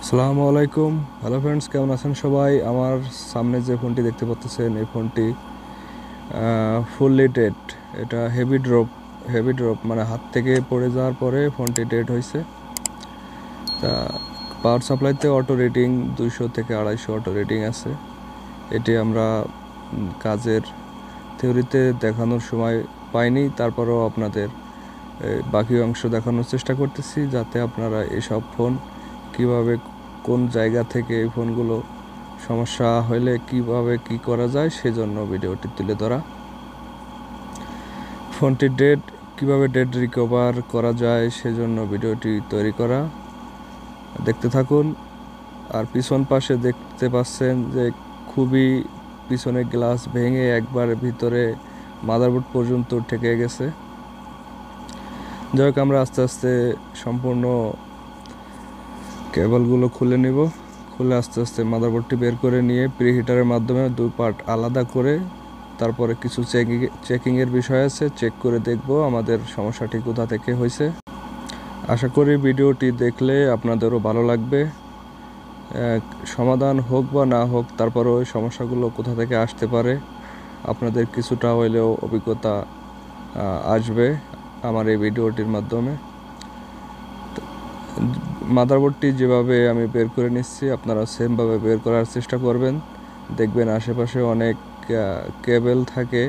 আসসালামু আলাইকুম। Hello friends, কেমন আছেন সবাই? আমার সামনে যে ফোনটি দেখতে পাচ্ছেন এই ফোনটি ফুললি ডেড। এটা হেভি ড্রপ মানে হাত থেকে পড়ে যাওয়ার পরে ফোনটি ডেড হয়েছে। তা পাওয়ার সাপ্লাইতে অটো রেটিং 200 থেকে 250 অটো রেটিং আছে। এটি আমরা কাজের থিওরিতে দেখানোর সময় পাইনি, তারপরেও আপনাদের বাকি অংশ দেখানোর চেষ্টা করতেছি, যাতে আপনারা এসব ফোন কিভাবে কোন জায়গা থেকে এই ফোনগুলো সমস্যা হলে কিভাবে কি করা যায় সেজন্য ভিডিওটি তুলে ধরা। ফোনটি কিভাবে ডেড রিকভার করা যায় সেজন্য ভিডিওটি তৈরি করা। দেখতে থাকুন। আর পিছন পাশে দেখতে পাচ্ছেন যে খুবই পিছনের গ্লাস ভেঙে একবার ভিতরে মাদারবোর্ড পর্যন্ত ঠেকে গেছে। যাই হোক, আমরা আস্তে আস্তে সম্পূর্ণ কেবলগুলো খুলে নিব। খুলে আস্তে আস্তে মাদারবোর্ডটি বের করে নিয়ে প্রিহিটারের মাধ্যমে দুই পার্ট আলাদা করে তারপরে কিছু চেকিংয়ের বিষয় আছে, চেক করে দেখব আমাদের সমস্যাটি কোথা থেকে হয়েছে। আশা করি ভিডিওটি দেখলে আপনাদেরও ভালো লাগবে। সমাধান হোক বা না হোক, তারপরেও ওই সমস্যাগুলো কোথা থেকে আসতে পারে আপনাদের কিছুটা হইলেও অভিজ্ঞতা আসবে আমার এই ভিডিওটির মাধ্যমে। মাদারবোর্ডটি যেভাবে আমি বের করে নিচ্ছি আপনারা সেমভাবে বের করার চেষ্টা করবেন। দেখবেন আশেপাশে অনেক কেবল থাকে,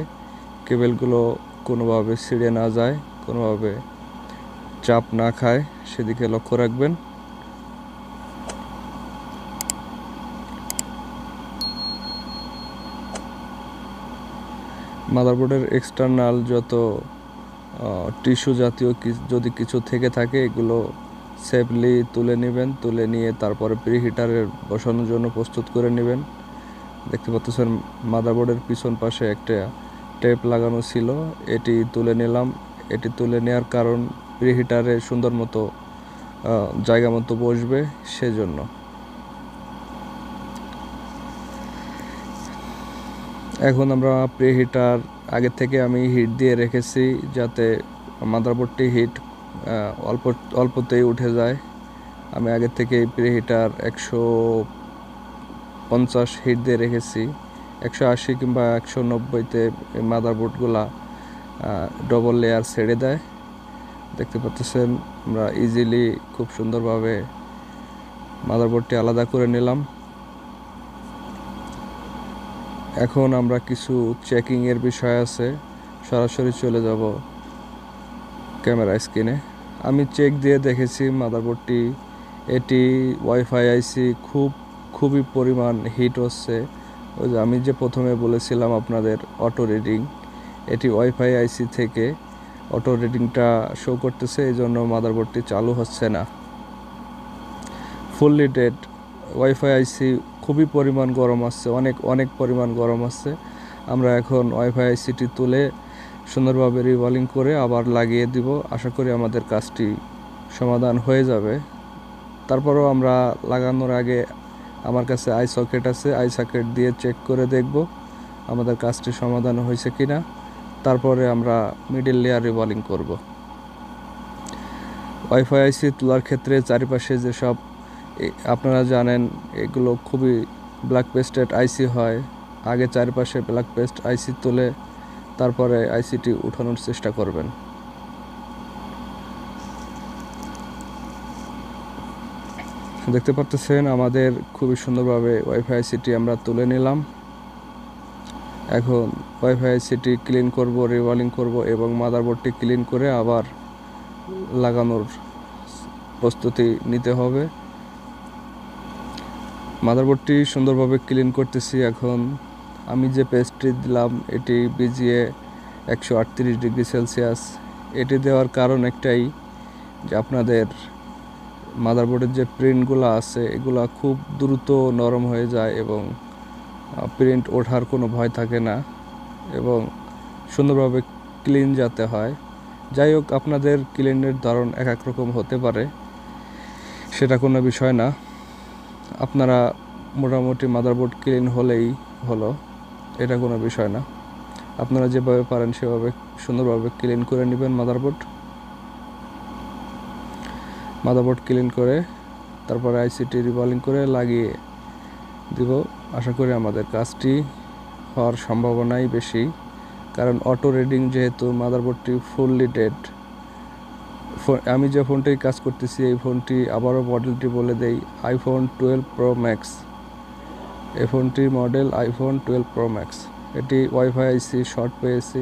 কেবলগুলো কোনোভাবে ছিঁড়ে না যায়, কোনোভাবে চাপ না খায়, সেদিকে লক্ষ্য রাখবেন। মাদারবোর্ডের এক্সটার্নাল যত টিস্যু জাতীয় যদি কিছু থেকে থাকে এগুলো সেফলি তুলে নেবেন। তুলে নিয়ে তারপরে প্রিহিটারের বসানোর জন্য প্রস্তুত করে নেবেন। দেখতে পাচ্ছেন মাদারবোর্ডের পিছন পাশে একটা টেপ লাগানো ছিল, এটি তুলে নিলাম। এটি তুলে নেওয়ার কারণ প্রিহিটারে সুন্দর মতো জায়গা মতো বসবে সেজন্য। এখন আমরা প্রিহিটার আগে থেকে আমি হিট দিয়ে রেখেছি, যাতে মাদারবোর্ডটি হিট অল্পতেই উঠে যায়। আমি আগে থেকে প্রিহিটার 150 হিট দিয়ে রেখেছি। 180 কিংবা 190-তে মাদারবোর্ডগুলা ডবল লেয়ার ছেড়ে দেয়। দেখতে পাচ্ছেন আমরা ইজিলি খুব সুন্দরভাবে মাদারবোর্ডটি আলাদা করে নিলাম। এখন আমরা কিছু চেকিংয়ের বিষয় আছে, সরাসরি চলে যাব ক্যামেরা স্ক্রিনে। আমি চেক দিয়ে দেখেছি মাদারবোর্ডটি, এটি ওয়াইফাই আইসি খুবই পরিমাণ হিট হচ্ছে। ওই যে আমি যে প্রথমে বলেছিলাম আপনাদের অটো রিডিং, এটি ওয়াইফাই আইসি থেকে অটো রিডিংটা শো করতেছে, এই জন্য মাদারবোর্ডটি চালু হচ্ছে না। ফুললি ডেড ওয়াইফাই আইসি খুবই পরিমাণ গরম আসছে, অনেক পরিমাণ গরম আসছে। আমরা এখন ওয়াইফাই আইসিটি তুলে সুন্দরভাবে রিভলিং করে আবার লাগিয়ে দিব। আশা করি আমাদের কাজটি সমাধান হয়ে যাবে। তারপরেও আমরা লাগানোর আগে আমার কাছে আই সকেট আছে, আই সকেট দিয়ে চেক করে দেখব আমাদের কাজটি সমাধান হয়েছে কিনা। তারপরে আমরা মিডল লেয়ার রিভলিং করব। ওয়াইফাই আইসি তোলার ক্ষেত্রে চারিপাশে যেসব আপনারা জানেন এগুলো খুবই ব্ল্যাক পেস্টেড আইসি হয়, আগে চারপাশে ব্ল্যাক পেস্ট আইসি তুলে তারপরে আইসিটি উঠানোর চেষ্টা করবেন। দেখতে পাচ্ছেন আমাদের খুবই সুন্দরভাবে ওয়াইফাই আইসিটি আমরা তুলে নিলাম। এখন ওয়াইফাই আইসিটি ক্লিন করব, রিওয়ালিং করব এবং মাদারবোর্ডটি ক্লিন করে আবার লাগানোর প্রস্তুতি নিতে হবে। মাদারবোর্ডটি সুন্দরভাবে ক্লিন করতেছি। এখন আমি যে পেস্টটি দিলাম এটি বিজিএ 138 ডিগ্রি সেলসিয়াস। এটি দেওয়ার কারণ একটাই যে আপনাদের মাদারবোর্ডের যে প্রিন্টগুলো আছে এগুলো খুব দ্রুত নরম হয়ে যায় এবং প্রিন্ট ওঠার কোনো ভয় থাকে না এবং সুন্দরভাবে ক্লিন যাতে হয়। যাই হোক, আপনাদের ক্লিনের ধরন এক এক রকম হতে পারে, সেটা কোনো বিষয় না। আপনারা মোটামুটি মাদারবোর্ড ক্লিন হলেই হলো, এটা কোনো বিষয় না। আপনারা যেভাবে পারেন সেভাবে সুন্দরভাবে ক্লিন করে নেবেন। মাদারবোর্ড ক্লিন করে তারপরে আইসিটি রিবলিং করে লাগিয়ে দিব। আশা করি আমাদের কাজটি হওয়ার সম্ভাবনাই বেশি, কারণ অটো রিডিং যেহেতু মাদারবোর্ডটি ফুললি ডেড। আমি যে ফোনটি কাজ করতেছি এই ফোনটি আবারও মডেলটি বলে দেই, iPhone 12 Pro Max। এই ফোনটির মডেল iPhone 12 Pro Max। এটি ওয়াইফাই আইসি শর্ট পেয়েছি।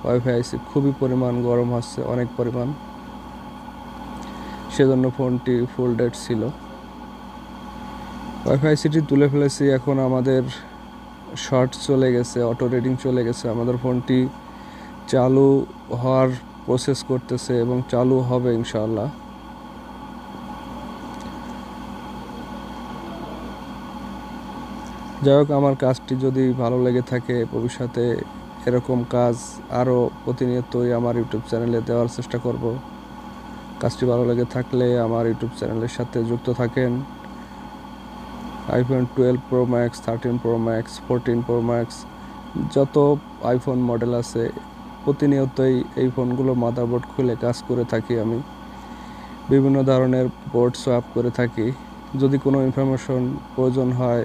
ওয়াইফাই আইসি খুবই পরিমাণ গরম হচ্ছে, অনেক পরিমাণ, সেজন্য ফোনটি ফুল ডেড ছিল। ওয়াইফাই আইসিটি তুলে ফেলেছি, এখন আমাদের শর্ট চলে গেছে, অটো রিডিং চলে গেছে। আমাদের ফোনটি চালু হওয়ার প্রসেস করতেছে এবং চালু হবে ইনশাআল্লাহ। যাই হোক, আমার কাজটি যদি ভালো লেগে থাকে, ভবিষ্যতে এরকম কাজ আরও প্রতিনিয়তই আমার ইউটিউব চ্যানেলে দেওয়ার চেষ্টা করব। কাজটি ভালো লেগে থাকলে আমার ইউটিউব চ্যানেলের সাথে যুক্ত থাকেন। iPhone 12 Pro Max, 13 Pro Max, 14 Pro Max, যত আইফোন মডেল আছে প্রতিনিয়তই এই ফোনগুলো মাদারবোর্ড খুলে কাজ করে থাকি। আমি বিভিন্ন ধরনের বোর্ড সোয়াপ করে থাকি। যদি কোনো ইনফরমেশন প্রয়োজন হয়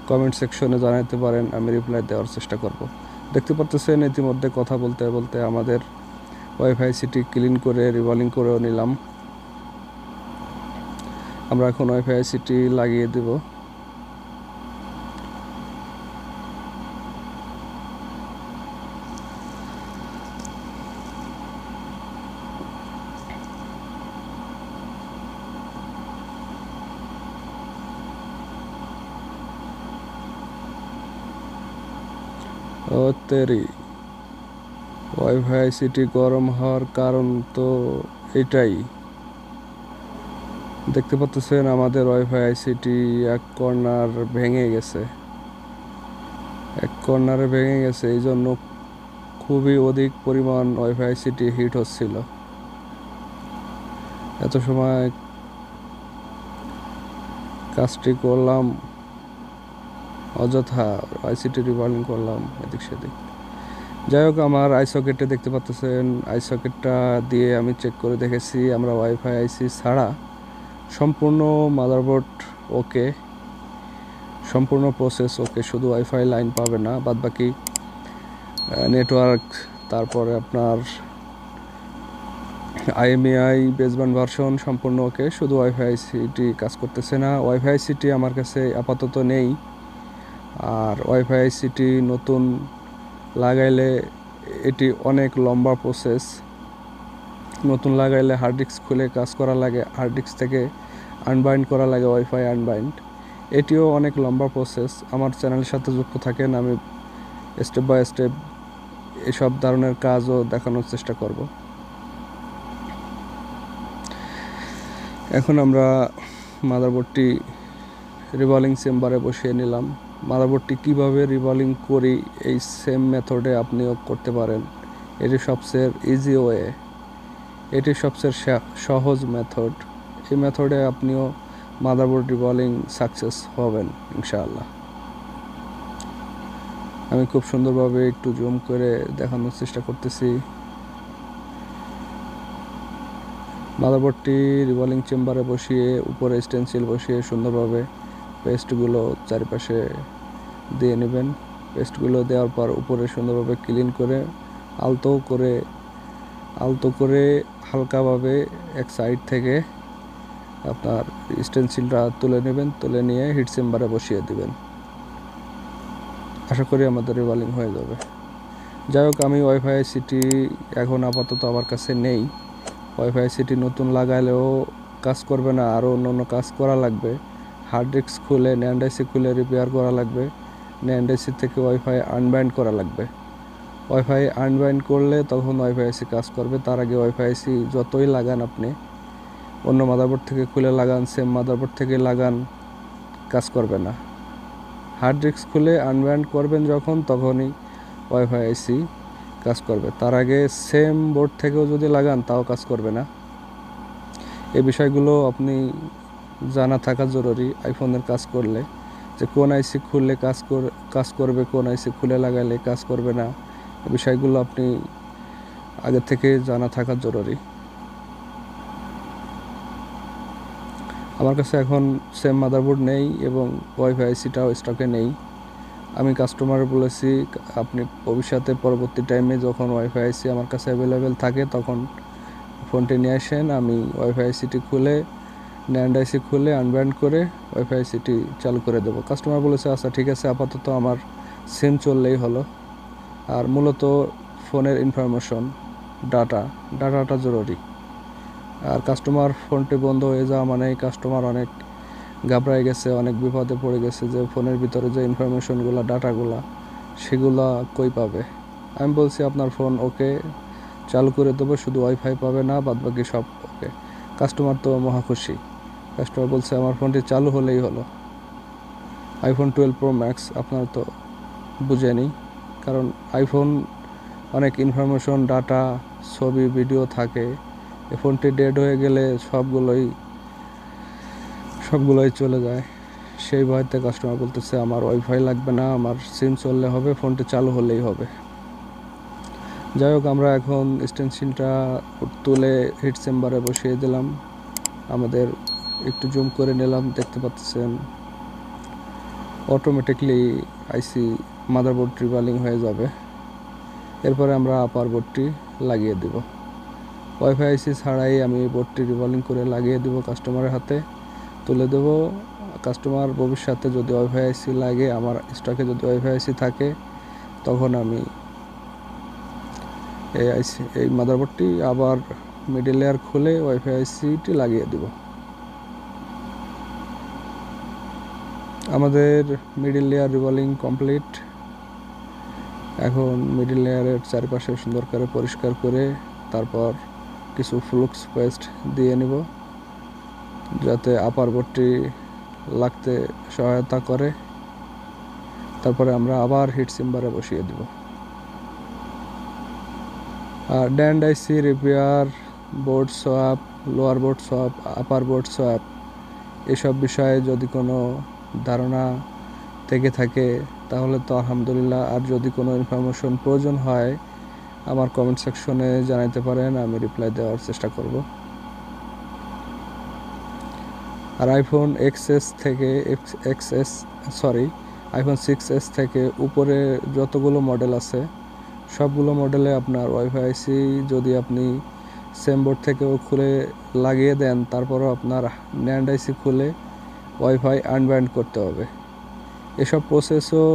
কমেন্ট সেকশনে জানাতে পারেন, আমি রিপ্লাই দেওয়ার চেষ্টা করব। দেখতে পাচ্ছেন ইতিমধ্যে কথা বলতে বলতে আমাদের ওয়াইফাই সিটি ক্লিন করে রিবলিং করেও নিলাম। আমরা এখন ওয়াইফাই সিটি লাগিয়ে দেব। তেরি ওয়াইফাই সিটি গরম হওয়ার কারণ তো এটাই। দেখতে পাচ্ছেন আমাদের ওয়াইফাই আইসিটি এক কর্নারে ভেঙে গেছে, এই জন্য খুবই অধিক পরিমাণ ওয়াইফাই আইসিটি হিট হচ্ছিল। এত সময় কাজটি করলাম অযথা, আইসিটি রিবলিং করলাম এদিক সেদিক। যাই হোক, আমার আই সকেটে দেখতে পাচ্ছেন, আই সকেটটা দিয়ে আমি চেক করে দেখেছি আমরা ওয়াইফাই আইসি ছাড়া সম্পূর্ণ মাদারবোর্ড ওকে, সম্পূর্ণ প্রসেস ওকে। শুধু ওয়াইফাই লাইন পাবে না, বাদবাকি নেটওয়ার্ক, তারপরে আপনার IMEI বেসব্যান্ড ভার্সন সম্পূর্ণ ওকে। শুধু ওয়াইফাই আইসিটি কাজ করতেছে না। ওয়াইফাই আইসিটি আমার কাছে আপাতত নেই, আর ওয়াইফাই আইসিটি নতুন লাগাইলে এটি অনেক লম্বা প্রসেস। নতুন লাগাইলে হার্ড ডিস্ক খুলে কাজ করা লাগে, হার্ড ডিস্ক থেকে আনবাইন্ড করা লাগে ওয়াইফাই আনবাইন্ড। এটিও অনেক লম্বা প্রসেস। আমার চ্যানেলের সাথে যুক্ত থাকেন, আমি স্টেপ বাই স্টেপ এসব ধরনের কাজও দেখানোর চেষ্টা করব। এখন আমরা মাদারবোর্ডটি রিবলিং চেম্বারে বসিয়ে নিলাম। মাদারবোর্ডটি কিভাবে রিবলিং করি এই সেম মেথডে আপনিও করতে পারেন। এটি সবচেয়ে ইজি ওয়ে, এটি সবচেয়ে সহজ মেথড। এই মেথডে আপনিও মাদারবোর্ড রিবলিং সাকসেস হবেন ইনশাআল্লাহ। আমি খুব সুন্দরভাবে একটু জুম করে দেখানোর চেষ্টা করতেছি। মাদারবোর্ডটি রিবলিং চেম্বারে বসিয়ে উপরে স্টেনসিল বসিয়ে সুন্দরভাবে পেস্টগুলো চারিপাশে দিয়ে নেবেন। পেস্টগুলো দেওয়ার পর উপরে সুন্দরভাবে ক্লিন করে আলতো করে হালকাভাবে এক সাইড থেকে আপনার স্টেনসিলটা তুলে নেবেন, তুলে নিয়ে হিট চেম্বারে বসিয়ে দিবেন। আশা করি আমাদের রিবলিং হয়ে যাবে। যাই হোক, আমি ওয়াইফাই সিটি এখন আপাতত আমার কাছে নেই। ওয়াইফাই সিটি নতুন লাগাইলেও কাজ করবে না, আরও অন্য কাজ করা লাগবে। হার্ড ডিস্ক খুলে NAND IC খুলে রিপেয়ার করা লাগবে। NAND IC থেকে ওয়াইফাই আনবাইন্ড করা লাগবে। ওয়াইফাই আনবাইন্ড করলে তখন ওয়াইফাই আইসি কাজ করবে। তার আগে ওয়াইফাই আইসি যতই লাগান, আপনি অন্য মাদারবোর্ড থেকে খুলে লাগান, সেম মাদারবোর্ড থেকে লাগান, কাজ করবে না। হার্ড ডিস্ক খুলে আনবাইন্ড করবেন যখন, তখনই ওয়াইফাই আইসি কাজ করবে। তার আগে সেম বোর্ড থেকেও যদি লাগান তাও কাজ করবে না। এই বিষয়গুলো আপনি জানা থাকা জরুরি আইফোনের কাজ করলে, যে কোন আইসি খুললে কাজ করবে, কোন আইসি খুলে লাগাইলে কাজ করবে না। এই বিষয়গুলো আপনি আগে থেকে জানা থাকা জরুরি। আমার কাছে এখন সেম মাদারবোর্ড নেই এবং ওয়াইফাই আইসিটাও স্টকে নেই। আমি কাস্টমারে বলেছি আপনি ভবিষ্যতে পরবর্তী টাইমে যখন ওয়াইফাই আইসি আমার কাছে অ্যাভেলেবেল থাকে তখন ফোনটি নিয়ে আসেন, আমি ওয়াইফাই আইসিটি খুলে ন্যান্ড আইসি খুলে আনব্যান্ড করে ওয়াইফাই আইসিটি চালু করে দেবো। কাস্টমার বলেছে আচ্ছা ঠিক আছে, আপাতত আমার সিম চললেই হলো। আর মূলত ফোনের ইনফরমেশন ডাটাটা জরুরি। আর কাস্টমার ফোনটি বন্ধ হয়ে যাওয়া মানে কাস্টমার অনেক ঘাবড়ায় গেছে, অনেক বিপদে পড়ে গেছে যে ফোনের ভিতরে যে ইনফরমেশনগুলো ডাটাগুলো সেগুলো কই পাবে। আমি বলছি আপনার ফোন ওকে, চালু করে দেবো, শুধু ওয়াইফাই পাবে না, বাদবাকি সব ওকে। কাস্টমার তো মহা খুশি। কাস্টমার বলছে আমার ফোনটি চালু হলেই হলো। আইফোন 12 Pro Max আপনারা তো বুঝেনি, কারণ আইফোন অনেক ইনফরমেশন ডাটা ছবি ভিডিও থাকে। এই ফোনটি ডেড হয়ে গেলে সবগুলোই চলে যায়। সেই ভয়তে কাস্টমার বলতেছে আমার ওয়াইফাই লাগবে না, আমার সিম চললে হবে, ফোনটি চালু হলেই হবে। যাই হোক, আমরা এখন এক্সটেনশনটা তুলে হিট চেম্বারে বসিয়ে দিলাম। আমাদের একটু জুম করে নিলাম, দেখতে পাচ্ছেন অটোমেটিকলি আইসি মাদারবোর্ড রিভালিং হয়ে যাবে। এরপরে আমরা আপার বোর্ডটি লাগিয়ে দেব। ওয়াইফাই আইসি ছাড়াই আমি বোর্ডটি রিভলিং করে লাগিয়ে দেব, কাস্টমারের হাতে তুলে দেব। কাস্টমার ভবিষ্যতে যদি ওয়াইফাই আইসি লাগে, আমার স্টকে যদি ওয়াইফাই আইসি থাকে, তখন আমি এই মাদারবোর্ডটি আবার মিডল লেয়ার খুলে ওয়াইফাই আইসিটি লাগিয়ে দেব। আমাদের মিডল লেয়ার রিভলিং কমপ্লিট। এখন মিডল লেয়ারের চারপাশে সুন্দর করে পরিষ্কার করে তারপর কিছু ফ্লুক্স পেস্ট দিয়ে নিব, যাতে আপার বোর্ডটি লাগতে সহায়তা করে। তারপরে আমরা আবার হিট চেম্বারে বসিয়ে দেব। আর NAND IC repair, board swap, lower board swap, upper board swap, এসব বিষয়ে যদি কোনো ধারণা থেকে থাকে তাহলে তো আলহামদুলিল্লাহ। আর যদি কোনো ইনফরমেশন প্রয়োজন হয় আমার কমেন্ট সেকশনে জানাতে পারেন, আমি রিপ্লাই দেওয়ার চেষ্টা করব। আর আইফোন আইফোন 6s থেকে উপরে যতগুলো মডেল আছে সবগুলো মডেলে আপনার ওয়াইফাই আইসি যদি আপনি সেম বোর্ড থেকেও খুলে লাগিয়ে দেন, তারপরও আপনার ন্যান্ড আইসি খুলে ওয়াইফাই আনব্যান্ড করতে হবে। এসব প্রসেসও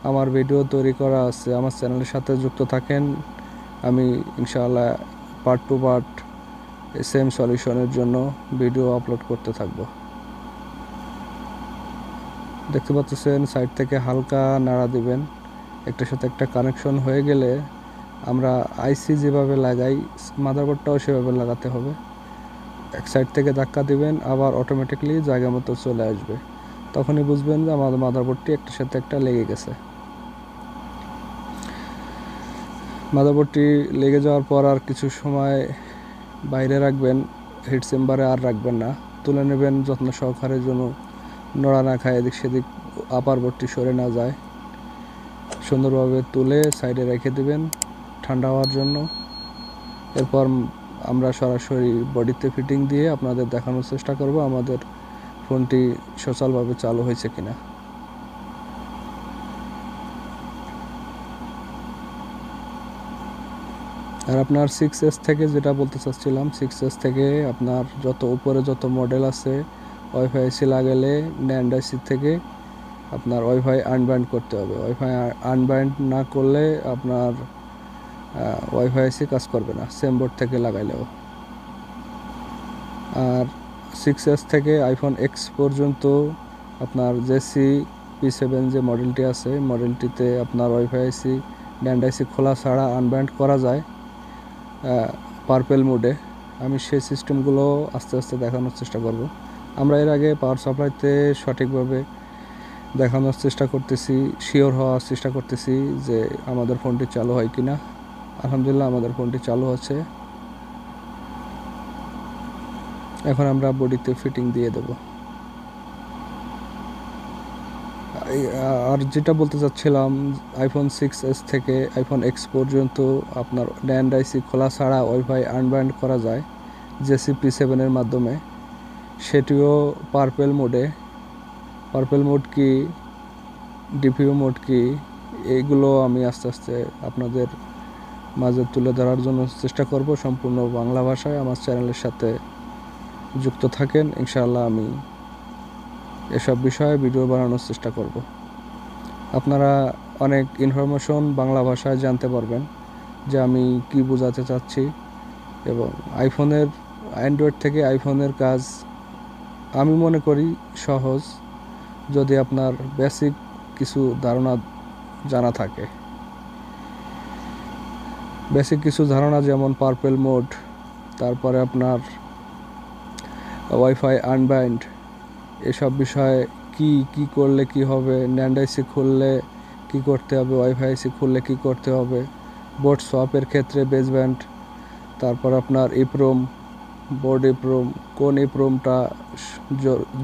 আমার ভিডিও তৈরি করা আছে, আমার চ্যানেলের সাথে যুক্ত থাকেন। আমি ইনশাআল্লাহ পার্ট টু পার্ট সেম সলিউশনের জন্য ভিডিও আপলোড করতে থাকব। দেখতে পাচ্ছেন সাইড থেকে হালকা নাড়া দিবেন, একটার সাথে একটা কানেকশন হয়ে গেলে আমরা আইসি যেভাবে লাগাই মাদারবোর্ডটাও সেভাবে লাগাতে হবে। এক সাইড থেকে ধাক্কা দিবেন, আবার অটোমেটিকলি জায়গা মতো চলে আসবে। তখনই বুঝবেন যে আমাদের মাদারবোর্ডটি একটার সাথে একটা লেগে গেছে। মাদারবোর্ডটি লেগে যাওয়ার পর আর কিছু সময় বাইরে রাখবেন, হিট চেম্বারে আর রাখবেন না, তুলে নেবেন যত্ন সহকারে, যেন নড়া না খায়, এদিক সেদিক আপার বোর্ডটি সরে না যায়। সুন্দরভাবে তুলে সাইডে রেখে দেবেন ঠান্ডা হওয়ার জন্য। এরপর আমরা সরাসরি বডিতে ফিটিং দিয়ে আপনাদের দেখানোর চেষ্টা করব আমাদের ফোনটি সচলভাবে চালু হয়েছে কিনা। আর আপনার 6s থেকে যেটা বলতে চাচ্ছিলাম, 6s থেকে আপনার যত উপরে যত মডেল আছে ওয়াইফাই আইসি লাগালে ন্যান্ড আইসি থেকে আপনার ওয়াইফাই আনব্যান্ড করতে হবে। ওয়াইফাই আনব্যান্ড না করলে আপনার ওয়াইফাই আইসি কাজ করবে না, সেম বোর্ড থেকে লাগাইলেও। আর 6s থেকে আইফোন এক্স পর্যন্ত আপনার জেসি P7 যে মডেলটি আছে, মডেলটিতে আপনার ওয়াইফাই আইসি ন্যান্ড আইসি খোলা ছাড়া আনব্যান্ড করা যায় পার্পেল মোডে। আমি সেই সিস্টেমগুলো আস্তে আস্তে দেখানোর চেষ্টা করব। আমরা এর আগে পাওয়ার সাপ্লাইতে সঠিকভাবে দেখানোর চেষ্টা করতেছি, শিওর হওয়ার চেষ্টা করতেছি যে আমাদের ফোনটি চালু হয় কিনা। আলহামদুলিল্লাহ আমাদের ফোনটি চালু হচ্ছে। এখন আমরা বডিতে ফিটিং দিয়ে দেব। আর যেটা বলতে চাচ্ছিলাম, আইফোন 6s থেকে আইফোন এক্স পর্যন্ত আপনার ন্যান্ড আইসি খোলা ছাড়া ওয়াইফাই আনব্যান্ড করা যায় জেসি P7 এর মাধ্যমে। সেটিও পার্পেল মোডে। পার্পেল মোড কি, ডিপিও মোড কি, এইগুলো আমি আস্তে আস্তে আপনাদের মাঝে তুলে ধরার জন্য চেষ্টা করব সম্পূর্ণ বাংলা ভাষায়। আমার চ্যানেলের সাথে যুক্ত থাকেন, ইনশাআল্লাহ আমি এসব বিষয়ে ভিডিও বানানোর চেষ্টা করব। আপনারা অনেক ইনফরমেশন বাংলা ভাষায় জানতে পারবেন যে আমি কি বোঝাতে চাচ্ছি। এবং অ্যান্ড্রয়েড থেকে আইফোনের কাজ আমি মনে করি সহজ, যদি আপনার বেসিক কিছু ধারণা জানা থাকে। বেসিক কিছু ধারণা যেমন পার্পেল মোড, তারপরে আপনার ওয়াইফাই আনবাইন্ড, এসব বিষয়ে কি করলে কি হবে, ন্যান্ড আইসি খুললে কি করতে হবে, ওয়াইফাই আইসি খুললে কি করতে হবে, বোর্ড সোয়াপের ক্ষেত্রে বেসব্যান্ড, তারপর আপনার ইপ্রোম, বোর্ড ইপ্রোম, কোন ইপ্রোমটা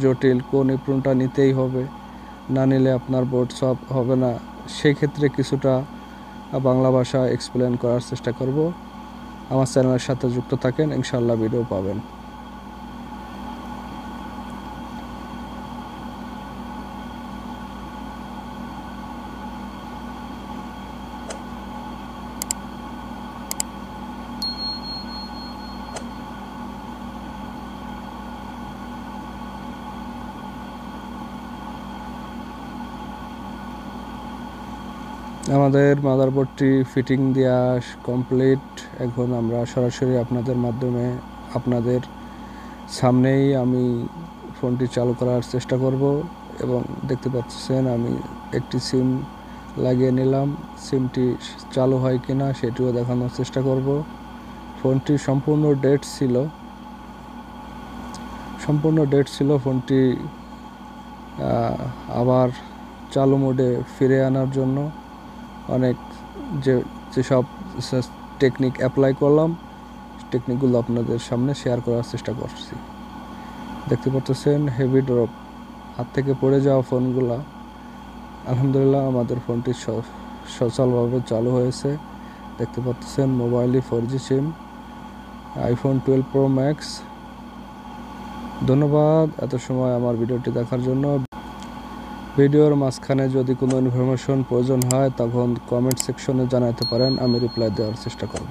জটিল, কোন ইপ্রোমটা নিতেই হবে, না নিলে আপনার বোর্ড সোয়াপ হবে না, সেই ক্ষেত্রে কিছুটা বাংলা ভাষা এক্সপ্লেন করার চেষ্টা করব। আমার চ্যানেলের সাথে যুক্ত থাকেন, ইনশাআল্লাহ ভিডিও পাবেন। আমাদের মাদারবোর্ডটি ফিটিং দেওয়া কমপ্লিট। এখন আমরা সরাসরি আপনাদের সামনেই আমি ফোনটি চালু করার চেষ্টা করব। এবং দেখতে পাচ্ছেন আমি একটি সিম লাগিয়ে নিলাম। সিমটি চালু হয় কিনা সেটিও দেখানোর চেষ্টা করব। ফোনটি সম্পূর্ণ ডেড ছিল। ফোনটি আবার চালু মোডে ফিরে আনার জন্য অনেক যেসব টেকনিক অ্যাপ্লাই করলাম, টেকনিকগুলো আপনাদের সামনে শেয়ার করার চেষ্টা করছি। দেখতে পাচ্ছেন হেভি ড্রপ, হাত থেকে পড়ে যাওয়া ফোনগুলা। আলহামদুলিল্লাহ আমাদের ফোনটি সচলভাবে চালু হয়েছে। দেখতে পাচ্ছেন মোবাইলই 4G সিম, আইফোন 12 Pro Max। ধন্যবাদ এত সময় আমার ভিডিওটি দেখার জন্য। ভিডিওর মাঝখানে যদি কোনো ইনফরমেশন প্রয়োজন হয় তখন কমেন্ট সেকশনে জানাতে পারেন, আমি রিপ্লাই দেওয়ার চেষ্টা করব।